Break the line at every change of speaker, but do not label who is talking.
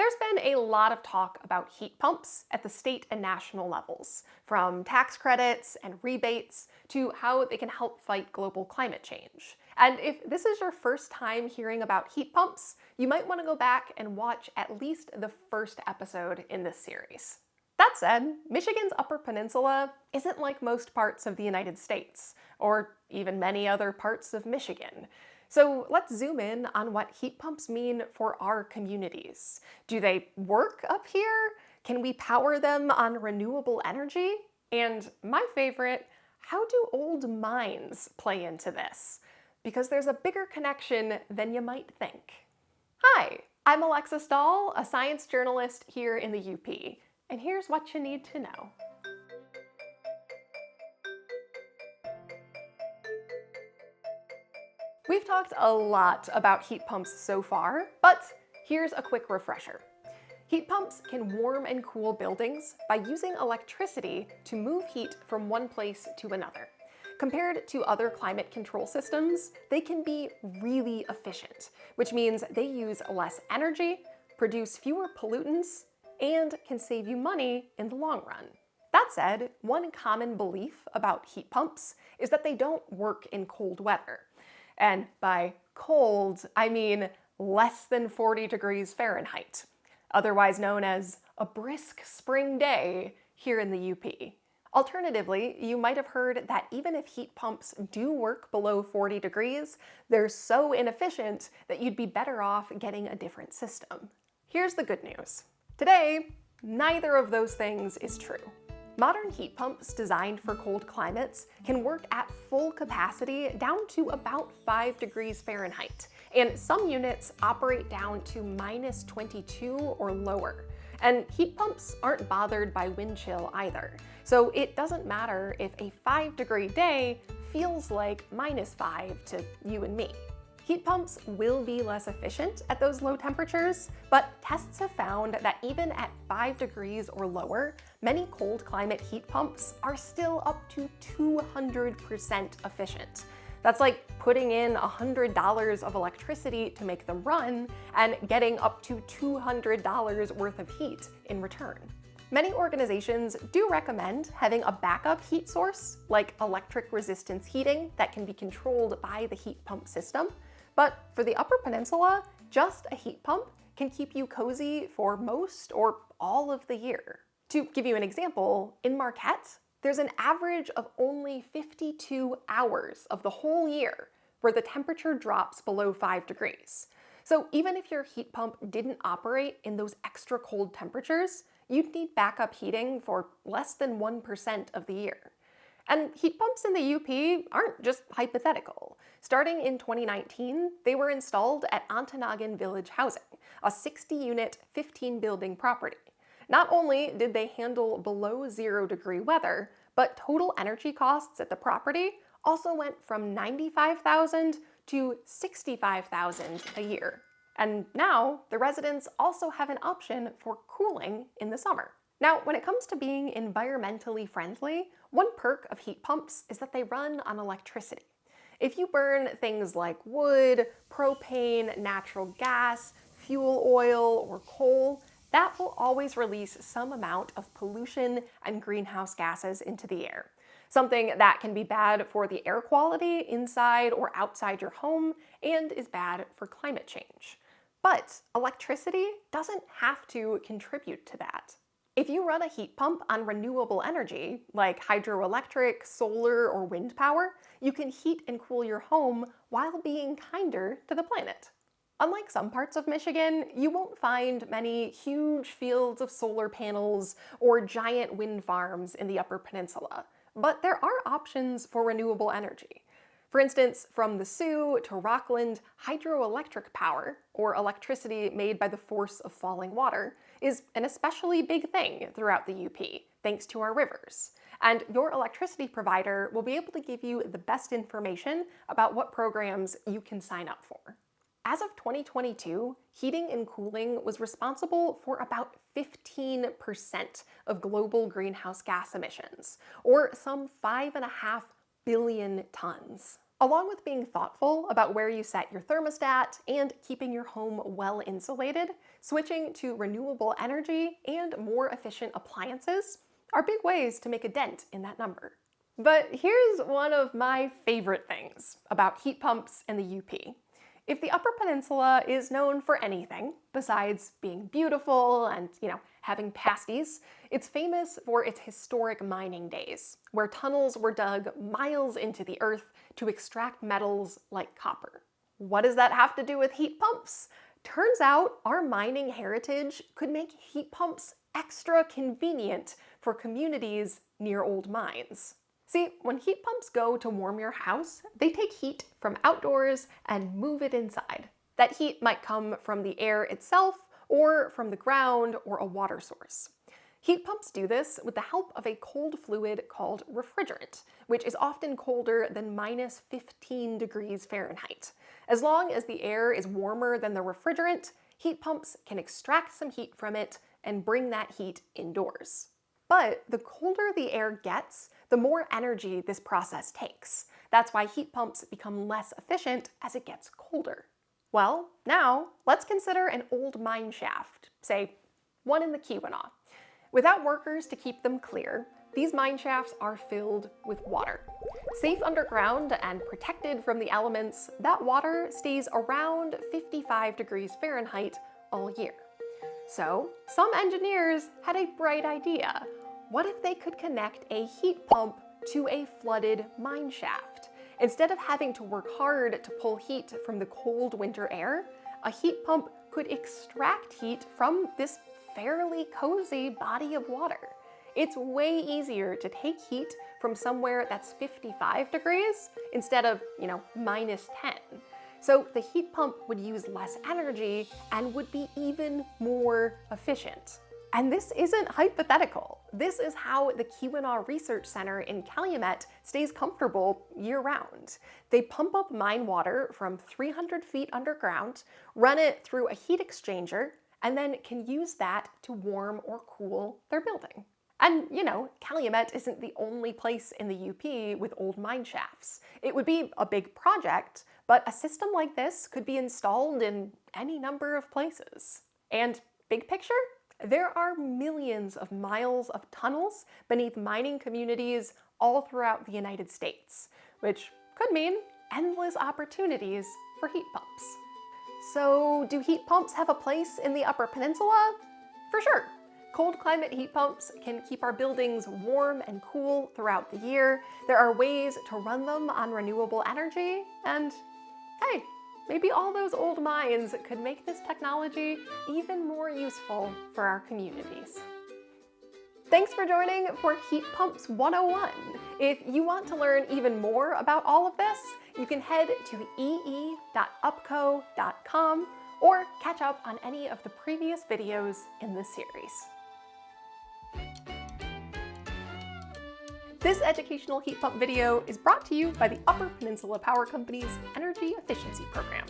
There's been a lot of talk about heat pumps at the state and national levels, from tax credits and rebates to how they can help fight global climate change. And if this is your first time hearing about heat pumps, you might want to go back and watch at least the first episode in this series. That said, Michigan's Upper Peninsula isn't like most parts of the United States, or even many other parts of Michigan. So let's zoom in on what heat pumps mean for our communities. Do they work up here? Can we power them on renewable energy? And my favorite, how do old mines play into this? Because there's a bigger connection than you might think. Hi, I'm Alexis Dahl, a science journalist here in the UP, and here's what you need to know. We've talked a lot about heat pumps so far, but here's a quick refresher. Heat pumps can warm and cool buildings by using electricity to move heat from one place to another. Compared to other climate control systems, they can be really efficient, which means they use less energy, produce fewer pollutants, and can save you money in the long run. That said, one common belief about heat pumps is that they don't work in cold weather. And by cold, I mean less than 40 degrees Fahrenheit, otherwise known as a brisk spring day here in the UP. Alternatively, you might have heard that even if heat pumps do work below 40 degrees, they're so inefficient that you'd be better off getting a different system. Here's the good news. Today, neither of those things is true. Modern heat pumps designed for cold climates can work at full capacity down to about 5 degrees Fahrenheit, and some units operate down to -22 or lower. And heat pumps aren't bothered by wind chill either, so it doesn't matter if a 5-degree day feels like -5 to you and me. Heat pumps will be less efficient at those low temperatures, but tests have found that even at 5 degrees or lower, many cold climate heat pumps are still up to 200% efficient. That's like putting in $100 of electricity to make them run and getting up to $200 worth of heat in return. Many organizations do recommend having a backup heat source, like electric resistance heating that can be controlled by the heat pump system. But for the Upper Peninsula, just a heat pump can keep you cozy for most or all of the year. To give you an example, in Marquette, there's an average of only 52 hours of the whole year where the temperature drops below 5 degrees. So even if your heat pump didn't operate in those extra cold temperatures, you'd need backup heating for less than 1% of the year. And heat pumps in the UP aren't just hypothetical. Starting in 2019, they were installed at Ontonagon Village Housing, a 60-unit, 15-building property. Not only did they handle below 0-degree weather, but total energy costs at the property also went from $95,000 to $65,000 a year. And now, the residents also have an option for cooling in the summer. Now, when it comes to being environmentally friendly, one perk of heat pumps is that they run on electricity. If you burn things like wood, propane, natural gas, fuel oil, or coal, that will always release some amount of pollution and greenhouse gases into the air. Something that can be bad for the air quality inside or outside your home and is bad for climate change. But electricity doesn't have to contribute to that. If you run a heat pump on renewable energy, like hydroelectric, solar, or wind power, you can heat and cool your home while being kinder to the planet. Unlike some parts of Michigan, you won't find many huge fields of solar panels or giant wind farms in the Upper Peninsula, but there are options for renewable energy. For instance, from the Sioux to Rockland, hydroelectric power, or electricity made by the force of falling water, is an especially big thing throughout the UP, thanks to our rivers. And your electricity provider will be able to give you the best information about what programs you can sign up for. As of 2022, heating and cooling was responsible for about 15% of global greenhouse gas emissions, or some 5.5 billion tons. Along with being thoughtful about where you set your thermostat and keeping your home well insulated, switching to renewable energy and more efficient appliances are big ways to make a dent in that number. But here's one of my favorite things about heat pumps in the UP. If the Upper Peninsula is known for anything besides being beautiful and, having pasties, it's famous for its historic mining days, where tunnels were dug miles into the earth to extract metals like copper. What does that have to do with heat pumps? Turns out our mining heritage could make heat pumps extra convenient for communities near old mines. See, when heat pumps go to warm your house, they take heat from outdoors and move it inside. That heat might come from the air itself, or from the ground or a water source. Heat pumps do this with the help of a cold fluid called refrigerant, which is often colder than minus 15 degrees Fahrenheit. As long as the air is warmer than the refrigerant, heat pumps can extract some heat from it and bring that heat indoors. But the colder the air gets, the more energy this process takes. That's why heat pumps become less efficient as it gets colder. Well, now let's consider an old mine shaft, say one in the Keweenaw. Without workers to keep them clear, these mine shafts are filled with water. Safe underground and protected from the elements, that water stays around 55 degrees Fahrenheit all year. So, some engineers had a bright idea. What if they could connect a heat pump to a flooded mine shaft? Instead of having to work hard to pull heat from the cold winter air, a heat pump could extract heat from this fairly cozy body of water. It's way easier to take heat from somewhere that's 55 degrees instead of, minus 10. So the heat pump would use less energy and would be even more efficient. And this isn't hypothetical. This is how the Keweenaw Research Center in Calumet stays comfortable year-round. They pump up mine water from 300 feet underground, run it through a heat exchanger, and then can use that to warm or cool their building. And, Calumet isn't the only place in the UP with old mine shafts. It would be a big project, but a system like this could be installed in any number of places. And big picture? There are millions of miles of tunnels beneath mining communities all throughout the United States, which could mean endless opportunities for heat pumps. So, do heat pumps have a place in the Upper Peninsula? For sure. Cold climate heat pumps can keep our buildings warm and cool throughout the year. There are ways to run them on renewable energy, and hey, maybe all those old mines could make this technology even more useful for our communities. Thanks for joining for Heat Pumps 101. If you want to learn even more about all of this, you can head to ee.upco.com or catch up on any of the previous videos in this series. This educational heat pump video is brought to you by the Upper Peninsula Power Company's Energy Efficiency Program.